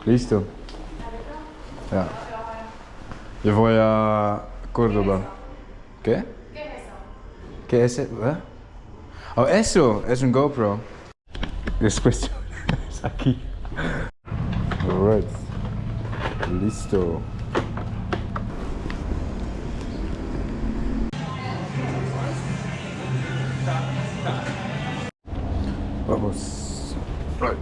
Listo. Ya. Yo voy a Córdoba. ¿Qué? ¿Qué es eso? ¿Eh? Oh, eso es un GoPro. Después es aquí. Alright. Listo. Vamos. Right.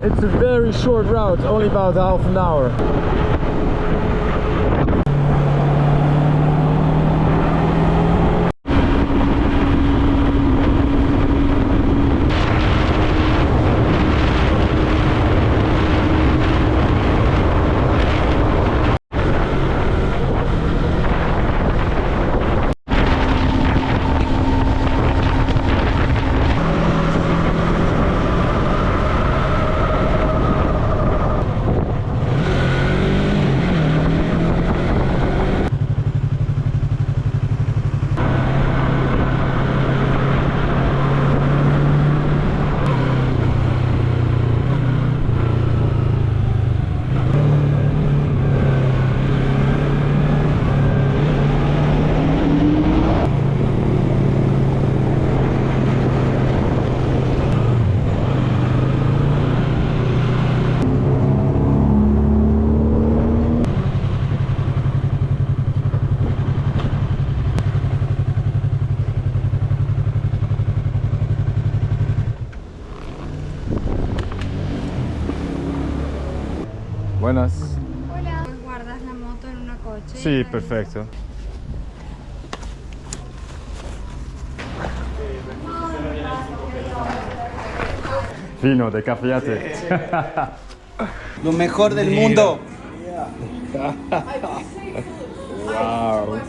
It's a very short route, only about half an hour. Buenas. Hola. Guardas la moto en una coche. Sí, perfecto. Vino de Cafayate. Lo mejor del mundo. Wow.